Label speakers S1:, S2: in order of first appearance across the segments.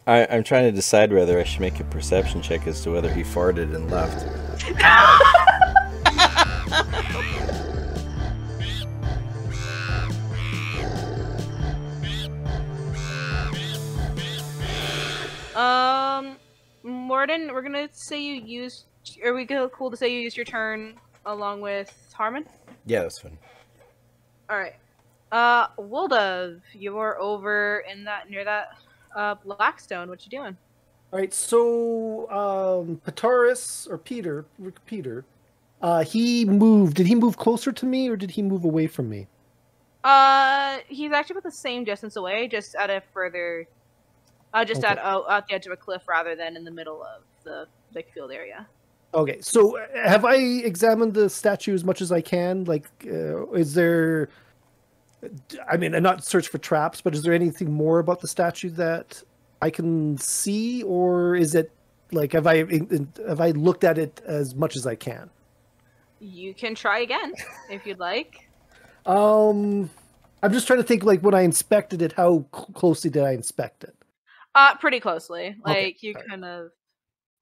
S1: I'm trying to decide whether I should make a perception check as to whether he farted and left.
S2: Morden, we're gonna say you used. Are we cool to say you used your turn along with Harmon?
S1: Yeah, that's fine.
S2: All right. Woldov, you're over in that near that Blackstone. What you doing?
S3: All right, so Pataris or Peter, he moved. Did he move closer to me or did he move away from me?
S2: He's actually about the same distance away, just at a further, just
S3: Okay.
S2: at the edge of a cliff rather than in the middle of the big field area.
S3: Okay, so have I examined the statue as much as I can? Like, is there? I mean, I'm not search for traps, but is there anything more about the statue that I can see, or is it like have I looked at it as much as I can?
S2: You can try again if you'd like.
S3: I'm just trying to think. Like when I inspected it, how closely did I inspect it?
S2: Pretty closely. Like
S3: Okay,
S2: you
S3: right.
S2: kind of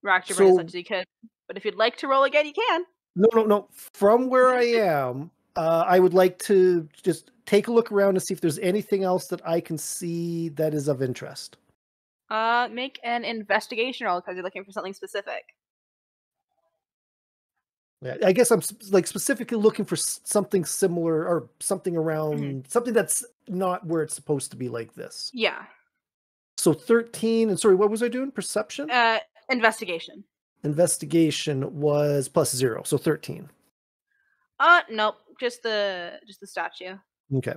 S2: racked your brain as much as you could. But if you'd like to roll again, you can.
S3: No. From where I am, I would like to just take a look around and see if there's anything else that I can see that is of interest.
S2: Make an investigation roll because you're looking for something specific.
S3: Yeah, I guess I'm like specifically looking for something similar or something around something that's not where it's supposed to be like this.
S2: Yeah.
S3: So 13, and sorry, what was I doing? Perception?
S2: Investigation.
S3: Investigation was +0, so 13.
S2: Nope, just the statue.
S3: Okay.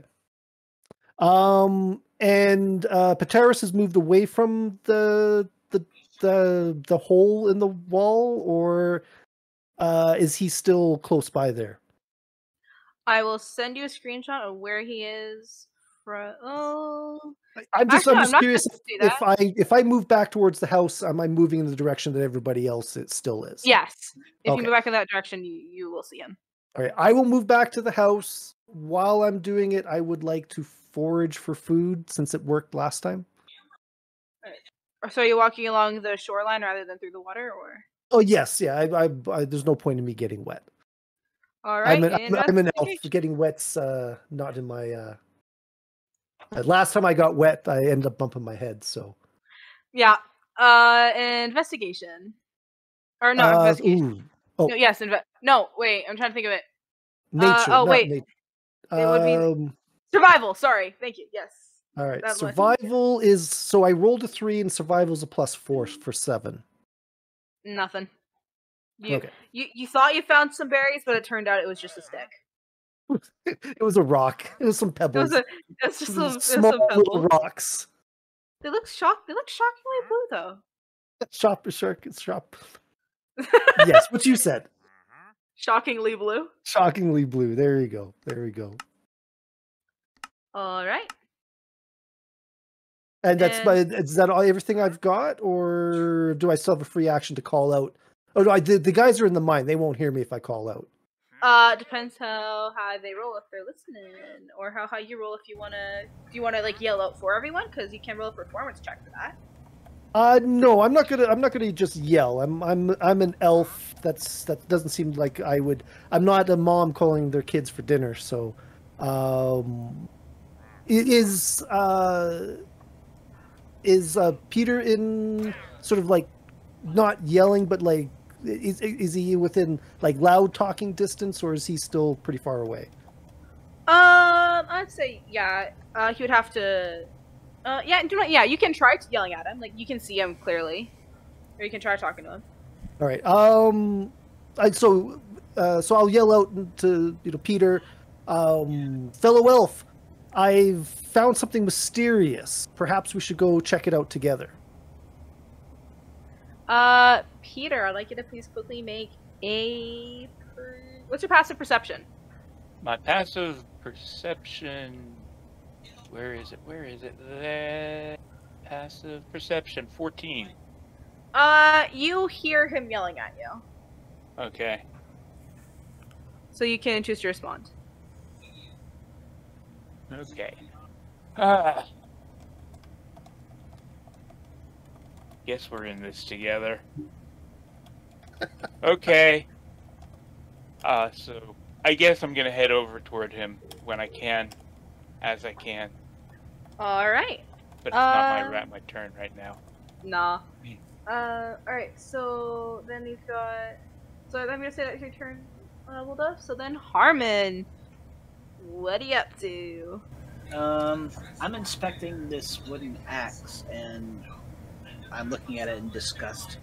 S3: And Pataris has moved away from the hole in the wall, or is he still close by there?
S2: I will send you a screenshot of where he is.
S3: I'm just curious if I move back towards the house, am I moving in the direction that everybody else still is?
S2: Yes. If
S3: Okay.
S2: you move back in that direction, you will see him.
S3: All right. I will move back to the house. While I'm doing it, I would like to forage for food since it worked last time.
S2: So you're walking along the shoreline rather than through the water, or?
S3: Oh yes, yeah. I there's no point in me getting wet.
S2: All right.
S3: I'm an elf. Getting wet's not in my. Last time I got wet, I ended up bumping my head. So.
S2: Yeah. Investigation. Or no, investigation.
S3: Oh.
S2: No, yes. No, wait. I'm trying to think of it.
S3: Nature.
S2: Wait.
S3: Nature.
S2: It would be survival. Sorry. Thank you. Yes.
S3: All right. Survival is so I rolled a 3 and survival is a +4 for 7.
S2: Nothing.
S3: Okay.
S2: You thought you found some berries, but it turned out it was just a stick.
S3: It was a rock. It was some pebbles.
S2: It's just some
S3: small little rocks.
S2: They look shockingly blue, though.
S3: Shop. Yes, what you said.
S2: Shockingly blue.
S3: Shockingly blue. There you go.
S2: All right.
S3: And is that all? Everything I've got, or do I still have a free action to call out? Oh no, the guys are in the mine. They won't hear me if I call out.
S2: Depends how high they roll if they're listening, or how high you roll if you wanna. Do you wanna like yell out for everyone? Because you can roll a performance check for that.
S3: No, I'm not gonna just yell. I'm an elf. That doesn't seem like I would. I'm not a mom calling their kids for dinner. So, is Peter in sort of like not yelling, but like is he within like loud talking distance, or is he still pretty far away?
S2: I'd say yeah. He would have to. Yeah. You can try yelling at him. Like you can see him clearly, or you can try talking to him.
S3: All right. So I'll yell out to Peter, fellow elf. I've found something mysterious. Perhaps we should go check it out together.
S2: Peter, I'd like you to please quickly make a. What's your passive perception?
S4: My passive perception. Where is it? There. Passive perception 14.
S2: You hear him yelling at you.
S4: Okay.
S2: So you can choose to respond.
S4: Okay. Guess we're in this together. Okay. So I guess I'm gonna head over toward him when I can, as I can.
S2: All right.
S4: But it's not my turn right now.
S2: Nah. All right. So then you've got. So I'm gonna say that's your turn, Wolduff. So then Harmon, what are you up to?
S5: I'm inspecting this wooden axe, and I'm looking at it in disgust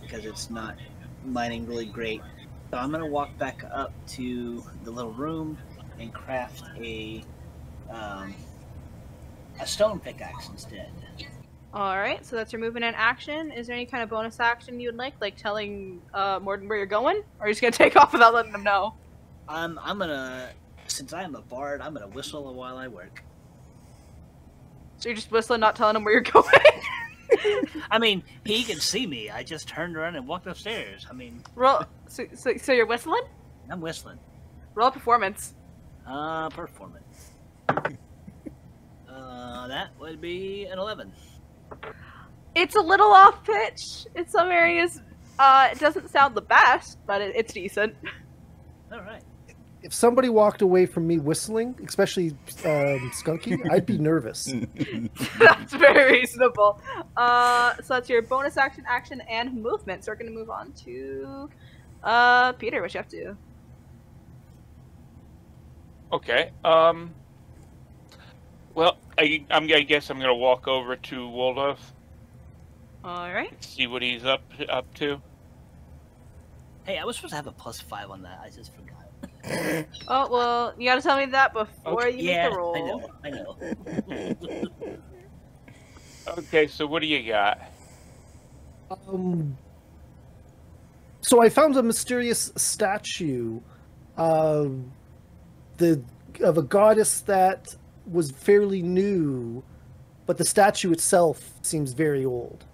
S5: because it's not mining really great. So I'm gonna walk back up to the little room and craft a stone pickaxe instead.
S2: All right. So that's your movement and action. Is there any kind of bonus action you would like telling Morden where you're going, or are you just gonna take off without letting them know?
S5: I'm gonna, since I'm a bard, I'm gonna whistle while I work.
S2: So you're just whistling, not telling him where you're going.
S5: I mean, he can see me. I just turned around and walked upstairs. I mean,
S2: Roll. So you're whistling?
S5: I'm whistling.
S2: Roll a performance.
S5: Performance. That would be an 11.
S2: It's a little off pitch in some areas. It doesn't sound the best, but it's decent.
S5: All right.
S3: If somebody walked away from me whistling, especially Skunky, I'd be nervous.
S2: That's very reasonable. So that's your bonus action, and movement. So we're gonna move on to Peter. What you have to do?
S4: Okay. Well, I guess I'm gonna walk over to Wolduff,
S2: All right.
S4: see what he's up to.
S5: Hey, I was supposed to have a +5 on that. I just forgot.
S2: Oh well, you gotta tell me that before
S5: Okay,
S2: you
S5: yeah,
S2: make the roll.
S5: I know.
S4: Okay, so what do you got?
S3: So I found a mysterious statue of a goddess that was fairly new, but the statue itself seems very old.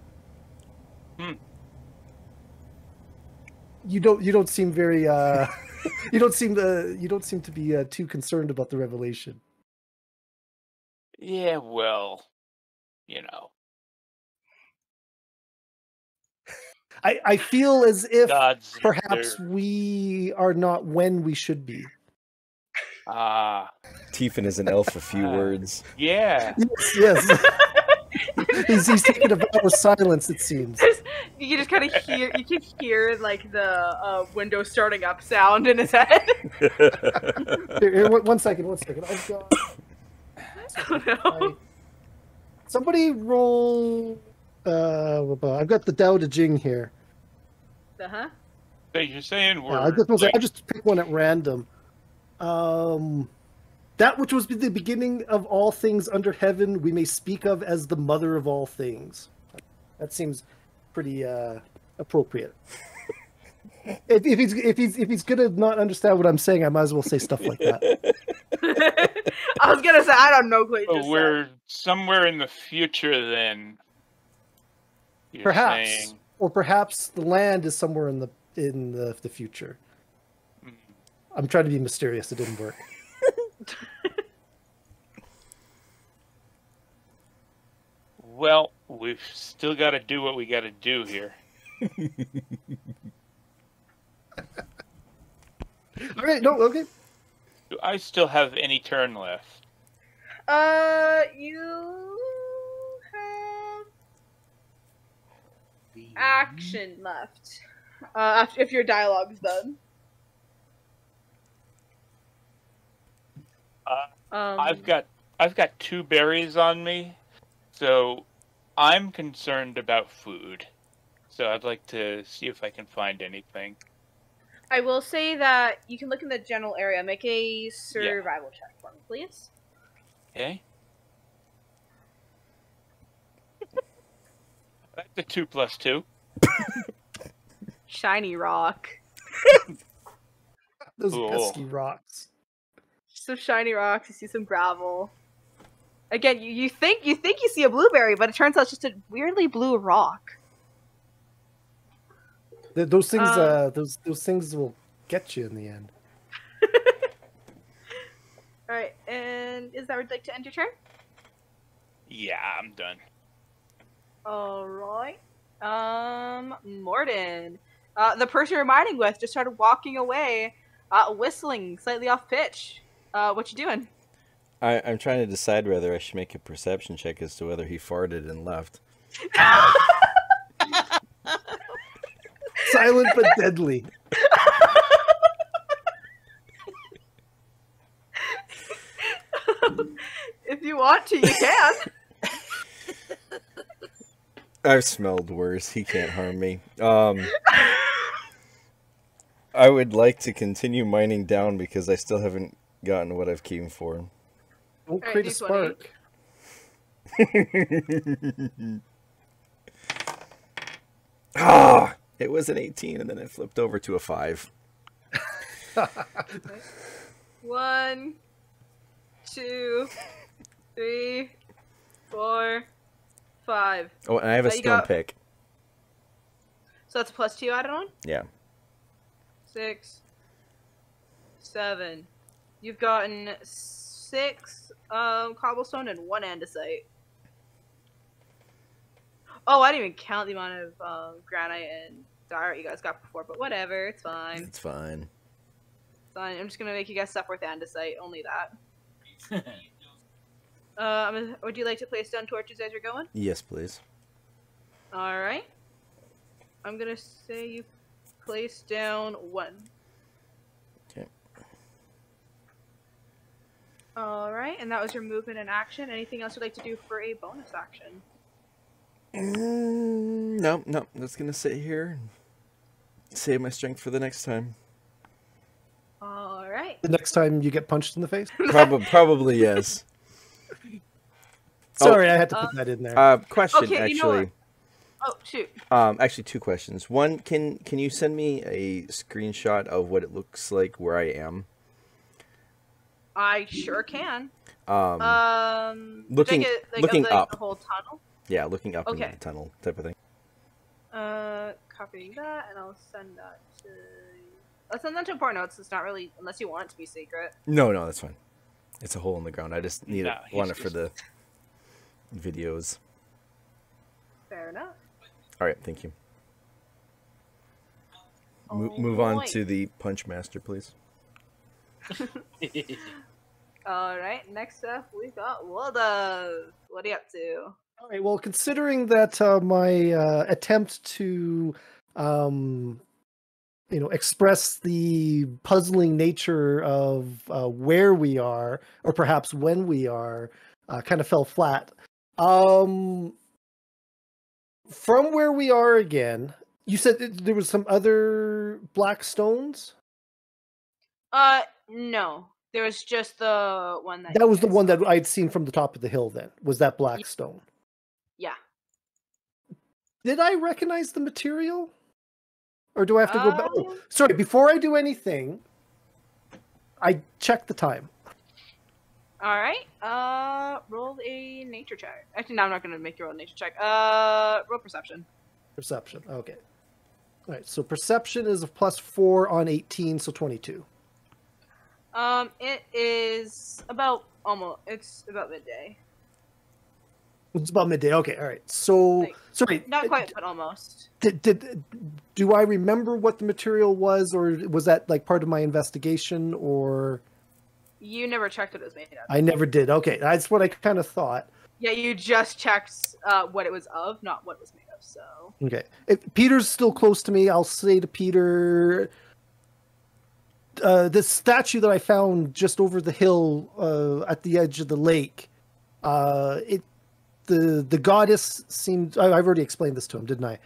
S3: You don't seem very you don't seem to be too concerned about the revelation.
S4: Yeah, well, you know.
S3: I feel as if
S4: God's
S3: perhaps
S4: there.
S3: we are not when we should be.
S1: Tfin is an elf, a few words.
S4: Yeah.
S3: Yes. He's taking a vow of silence, it seems.
S2: You can just kind of hear. You can hear like the window starting up sound in his head.
S3: Here, one second. I've got.
S2: Oh no.
S3: Somebody roll. I've got the Tao Te Ching here.
S2: Uh-huh.
S4: So you're saying we're
S3: I just pick one at random. That which was the beginning of all things under heaven, we may speak of as the mother of all things. That seems pretty appropriate. If he's gonna not understand what I'm saying, I might as well say stuff like that.
S2: I was gonna say I don't know.
S4: So we're somewhere in the future, then.
S3: Perhaps,
S4: saying.
S3: or perhaps the land is somewhere in the future. I'm trying to be mysterious. It didn't work.
S4: Well, we've still got to do what we got to do here.
S3: All right. No. Okay.
S4: Do I still have any turn left?
S2: You have action left. If your dialogue's done.
S4: I've got 2 berries on me, so I'm concerned about food. So I'd like to see if I can find anything.
S2: I will say that you can look in the general area. Make a survival check for me, please.
S4: Okay. That's a 2 + 2.
S2: Shiny rock.
S3: Those
S4: Cool.
S3: pesky rocks.
S2: Some shiny rocks. You see some gravel. Again, you think you see a blueberry, but it turns out it's just a weirdly blue rock.
S3: Those things, those things will get you in the end.
S2: All right, and is that where you'd like to end your turn?
S4: Yeah, I'm done.
S2: All right. Morden. The person you're mining with just started walking away, whistling slightly off pitch. What you doing?
S1: I'm trying to decide whether I should make a perception check as to whether he farted and left.
S3: Silent but deadly.
S2: If you want to, you can.
S1: I've smelled worse. He can't harm me. I would like to continue mining down because I still haven't gotten what I've came for.
S3: Don't create a spark.
S1: Ah, it was an 18 and then it flipped over to a 5.
S2: 1, 2, 3, 4, 5.
S1: Oh, and I have a stone pick.
S2: So that's +2 added on?
S1: Yeah.
S2: 6, 7. You've gotten 6 cobblestone and 1 andesite. Oh, I didn't even count the amount of granite and diorite you guys got before, but whatever, it's fine.
S1: It's fine.
S2: It's fine. I'm just gonna make you guys stuff worth andesite, only that. Would you like to place down torches as you're going?
S1: Yes, please.
S2: Alright. I'm gonna say you place down 1.
S1: Okay.
S2: Alright, and that was your movement and action. Anything else you'd like to do for a bonus action?
S1: No. I'm just gonna sit here and save my strength for the next time.
S2: Alright.
S3: The next time you get punched in the face?
S1: Probably yes.
S3: Sorry, I had to put that in there.
S1: Question,
S2: okay,
S1: actually.
S2: You know what? Oh, shoot.
S1: Actually, 2 questions. One, can you send me a screenshot of what it looks like where I am?
S2: I sure can.
S1: Looking up.
S2: The whole tunnel?
S1: Yeah, looking up
S2: Okay.
S1: in the tunnel type of thing.
S2: Copying that, and I'll send that to... I'll send that to Important Notes. It's not really... Unless you want it to be secret.
S1: No, that's fine. It's a hole in the ground. I just need want it for
S4: just...
S1: the videos.
S2: Fair enough.
S1: All right, thank you.
S2: Oh,
S1: move on
S2: boy.
S1: to the Punch Master, please.
S2: Alright, next up we got Waldov. What are you up to?
S3: All right. Well, considering that my attempt to, express the puzzling nature of where we are, or perhaps when we are, kind of fell flat. From where we are again, you said there was some other black stones?
S2: No. There was just the one that...
S3: That was the one that I'd seen from the top of the hill then, was that black stone?
S2: Yeah.
S3: Did I recognize the material? Or do I have to go back? Oh, sorry, before I do anything, I check the time.
S2: Alright, roll a nature check. Actually, no, I'm not going to make you roll a nature check. Roll perception.
S3: Perception, okay. Alright, so perception is a +4 on 18, so 22.
S2: It is about it's about midday.
S3: It's about midday, okay, alright. So, sorry.
S2: Not quite, but almost.
S3: Do I remember what the material was, or was that like part of my investigation, or...
S2: You never checked what it was made of.
S3: I never did, okay. That's what I kind of thought.
S2: Yeah, you just checked what it was of, not what it was made of, so...
S3: Okay. If Peter's still close to me, I'll say to Peter... this statue that I found just over the hill at the edge of the lake, the goddess seemed... I've already explained this to him, didn't I?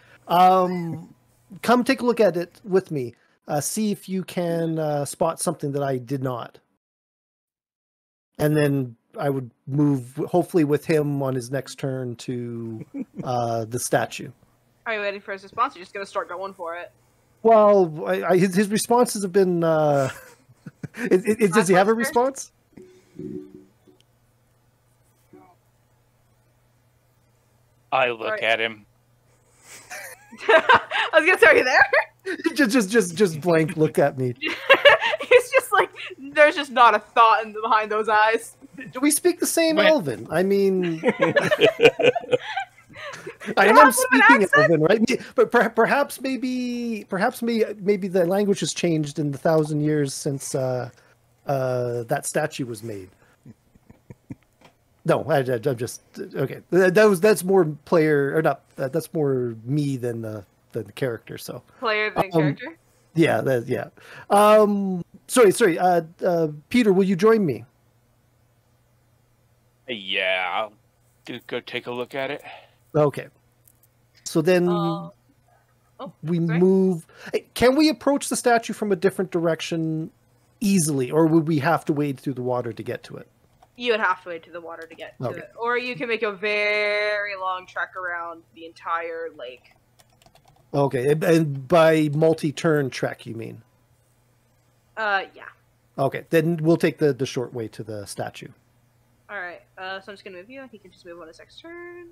S3: Come take a look at it with me. See if you can spot something that I did not. And then I would move, hopefully with him on his next turn, to the statue.
S2: Are you waiting for his response? You're just going to start going for it?
S3: Well, his responses have been... does he have a response?
S4: I look at him.
S2: I was going to say, are you there?
S3: just blank look at me.
S2: He's just like, there's just not a thought behind those eyes.
S3: Do we speak the same Elven? I mean... I am speaking Elven, right? But perhaps maybe the language has changed in the 1,000 years since that statue was made. No, I'm just okay. That's more player or not. That's more me than the character. So
S2: Player than character.
S3: Yeah, yeah. Sorry. Peter, will you join me?
S4: Yeah, I'll go take a look at it.
S3: Okay. So then we move. Can we approach the statue from a different direction easily, or would we have to wade through the water to get to it?
S2: You would have to wade to the water to get to it. Or you can make a very long trek around the entire lake.
S3: Okay, and by multi-turn trek, you mean?
S2: Yeah.
S3: Okay, then we'll take the short way to the statue.
S2: Alright, so I'm just gonna move you. He can just move on his next turn.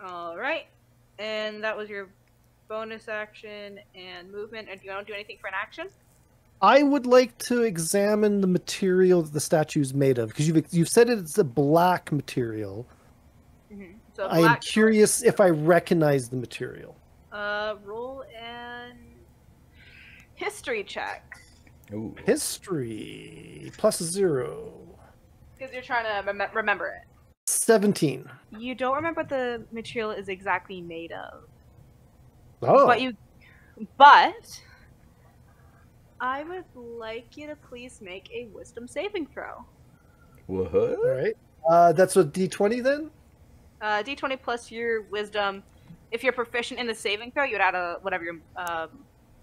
S2: Alright. And that was your bonus action and movement. And do you want to do anything for an action?
S3: I would like to examine the material that the statue is made of, because you've said it's a black material.
S2: Mm-hmm. So
S3: I am curious if I recognize the material.
S2: Roll an history check.
S1: Ooh.
S3: History +0.
S2: Because you're trying to remember it.
S3: 17.
S2: You don't remember what the material is exactly made of.
S3: Oh.
S2: But I would like you to please make a wisdom saving throw.
S1: What?
S3: All right. That's a D20 then?
S2: D20 plus your wisdom. If you're proficient in the saving throw, you would add whatever your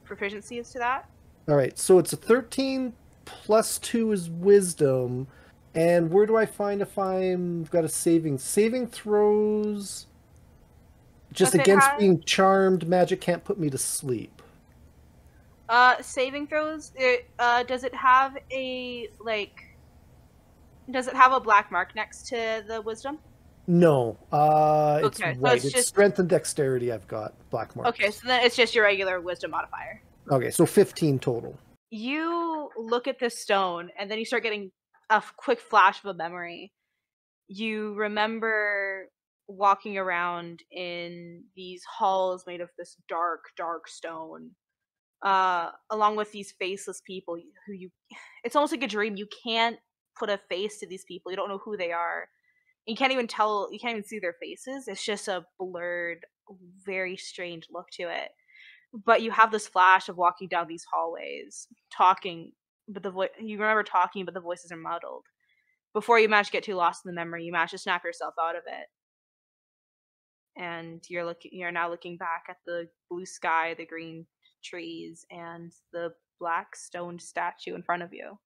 S2: proficiency is to that.
S3: All right. So it's a 13 plus 2 is wisdom. And where do I find if I've got a saving throws? Just against being charmed, magic can't put me to sleep.
S2: Saving throws. Does it have a black mark next to the wisdom?
S3: No. It's
S2: okay,
S3: white.
S2: So
S3: it's strength and dexterity. I've got black marks.
S2: Okay, so then it's just your regular wisdom modifier.
S3: Okay, so 15 total.
S2: You look at this stone, and then you start getting a quick flash of a memory. You remember walking around in these halls made of this dark, dark stone, along with these faceless people it's almost like a dream. You can't put a face to these people. You don't know who they are. You can't even see their faces. It's just a blurred, very strange look to it. But you have this flash of walking down these hallways, talking, but you remember talking, but the voices are muddled. Before you manage to get too lost in the memory, you manage to snap yourself out of it. And you're now looking back at the blue sky, the green trees, and the black stone statue in front of you.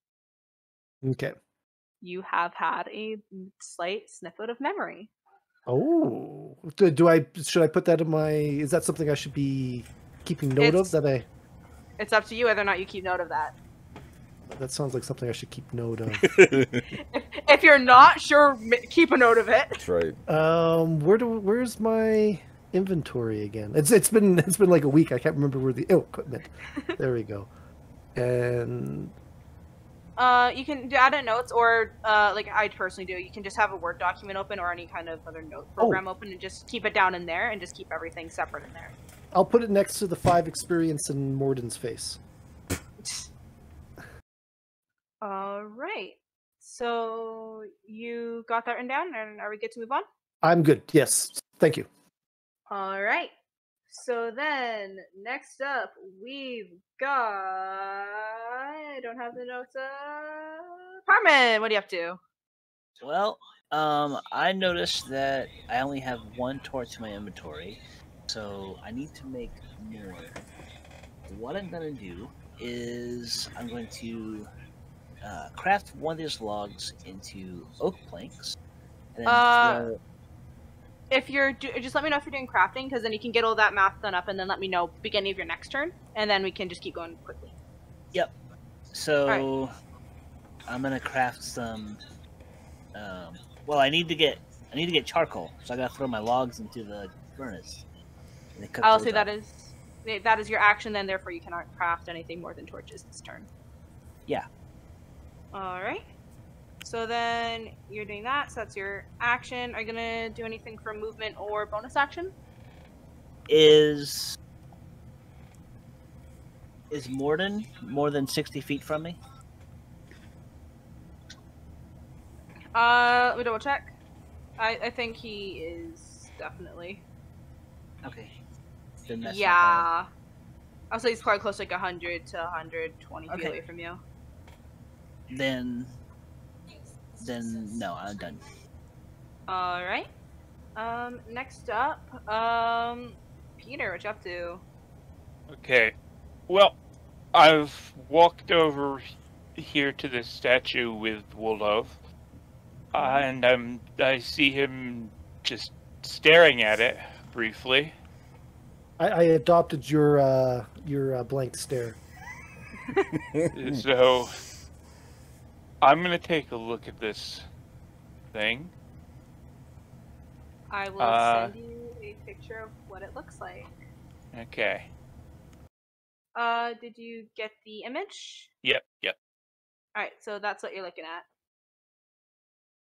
S3: Okay.
S2: You have had a slight snippet of memory.
S3: Oh, should I put that in my? Is that something I should be keeping note of?
S2: It's up to you whether or not you keep note of that.
S3: That sounds like something I should keep note of.
S2: If you're not sure, keep a note of it.
S1: That's right.
S3: Where's my inventory again? It's been like a week. I can't remember where the equipment. There we go. And
S2: you can add in notes, or like I personally do. You can just have a Word document open or any kind of other note program open, and just keep it down in there, and just keep everything separate in there.
S3: I'll put it next to the 5 experience in Morden's face.
S2: All right. So you got that written down, and are we good to move on?
S3: I'm good. Yes. Thank you.
S2: All right. So then, next up, we've got... I don't have the notes up. Carmen, what are you up to?
S5: Well, I noticed that I only have 1 torch in my inventory, so I need to make more. What I'm going to do is I'm going to craft one of these logs into oak planks. And then
S2: if you're just let me know if you're doing crafting, because then you can get all that math done up, and then let me know beginning of your next turn, and then we can just keep going quickly.
S5: Yep. So
S2: right.
S5: I'm gonna craft some. Well, I need to get charcoal, so I gotta throw my logs into the furnace.
S2: I'll say that is your action. Then, therefore, you cannot craft anything more than torches this turn.
S5: Yeah.
S2: All right. So then you're doing that, so that's your action. Are you gonna do anything for movement or bonus action?
S5: Is Morden more than 60 feet from me?
S2: Let me double check. I think he is definitely.
S5: Okay. Then that's not
S2: Yeah. I'll say he's probably close to like 100 to 120 feet
S5: Okay.
S2: away from you.
S5: bad. Then no, I'm done.
S2: Alright. Next up, Peter, what you up to?
S4: Okay. Well, I've walked over here to the statue with Wolof, and I see him just staring at it briefly.
S3: I adopted your blank stare.
S4: So I'm gonna take a look at this thing.
S2: I will send you a picture of what it looks like.
S4: Okay.
S2: Did you get the image?
S4: Yep.
S2: Alright, so that's what you're looking at.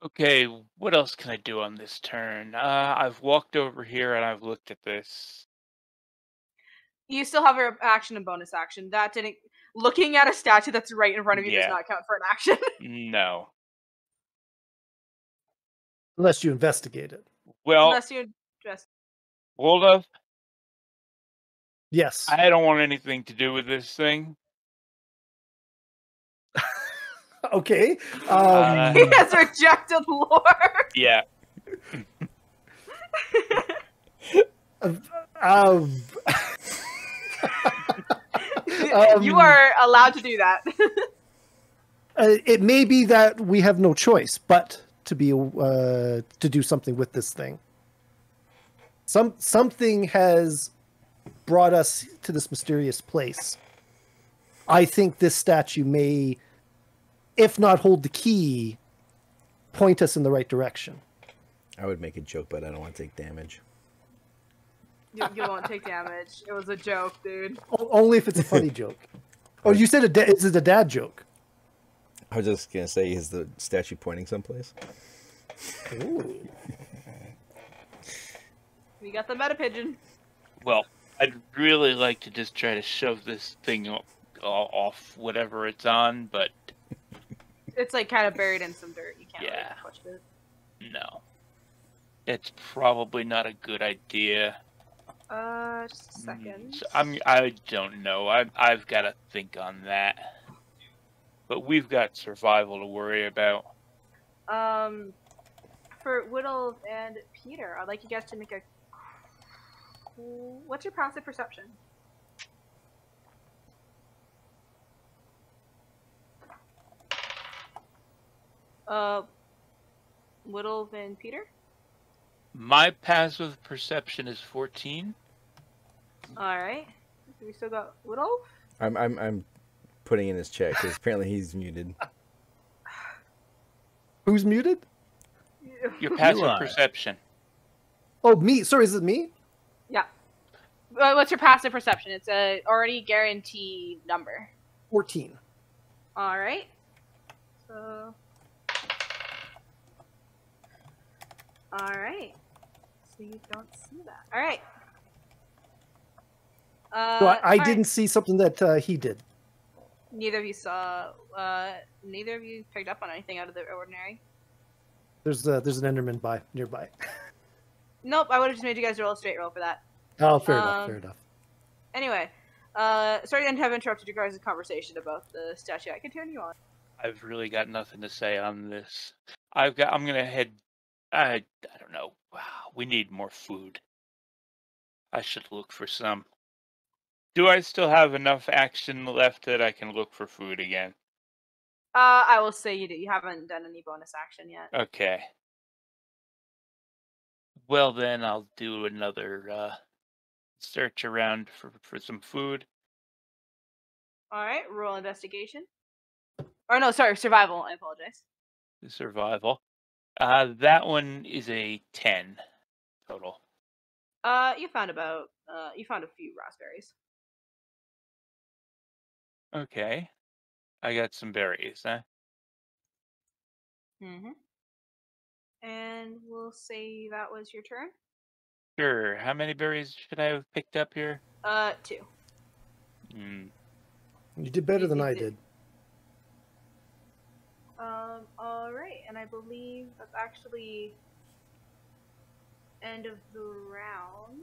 S4: Okay, what else can I do on this turn? I've walked over here and I've looked at this.
S2: You still have your action and bonus action. That didn't. Looking at a statue that's right in front of you does
S4: Yeah.
S2: not count for an action.
S4: No.
S3: Unless you investigate it.
S4: Well,
S2: Unless you're just.
S4: Wolof,
S3: Yes.
S4: I don't want anything to do with this thing.
S3: Okay.
S2: He has rejected lore.
S4: Yeah.
S2: You are allowed to do that.
S3: It may be that we have no choice but to be to do something with this thing. Something has brought us to this mysterious place. I think this statue may, if not hold the key, point us in the right direction.
S1: I would make a joke, but I don't want to take damage.
S2: You won't take damage. It was a joke, dude.
S3: Only if it's a funny joke. Oh, you said is it a dad joke?
S1: I was just gonna say, is the statue pointing someplace?
S3: Ooh.
S2: We got the meta pigeon.
S4: Well, I'd really like to just try to shove this thing off whatever it's on, but
S2: It's like kind of buried in some dirt. You can't really
S4: Yeah.
S2: touch it.
S4: no. It's probably not a good idea.
S2: Just a second.
S4: So, I don't know. I've got to think on that. But we've got survival to worry about.
S2: For Whittle and Peter, I'd like you guys to make a. What's your passive perception? Whittle and Peter.
S4: My passive perception is 14.
S2: All right. We still got Whittle.
S1: I'm putting in his check because apparently he's muted.
S3: Who's muted?
S4: Your passive
S5: are.
S4: perception.
S3: Oh, me. Sorry, is it me?
S2: Yeah. What's your passive perception? It's a already guaranteed number.
S3: 14.
S2: All right. So. All right. So you don't see that. All right.
S3: So I
S2: all
S3: didn't
S2: right.
S3: see something that he did.
S2: Neither of you saw. Neither of you picked up on anything out of the ordinary.
S3: There's an Enderman nearby.
S2: Nope. I would have just made you guys roll a straight roll for that.
S3: Oh, fair enough. Fair enough.
S2: Anyway, sorry to have interrupted your guys' conversation about the statue. I continue on.
S4: I've really got nothing to say on this. I'm gonna head. I don't know. Wow, we need more food. I should look for some. Do I still have enough action left that I can look for food again?
S2: I will say you do. You haven't done any bonus action yet.
S4: Okay. Well then, I'll do another search around for some food.
S2: All right. Roll investigation. Or no, sorry, survival. I apologize.
S4: Survival. That one is a 10 total.
S2: You found a few raspberries.
S4: Okay. I got some berries, huh?
S2: Mm-hmm. And we'll say that was your turn.
S4: Sure. How many berries should I have picked up here?
S2: 2.
S4: Hmm.
S3: You did better than
S2: You
S3: I
S2: did.
S3: did.
S2: All right, and I believe that's actually end of the round.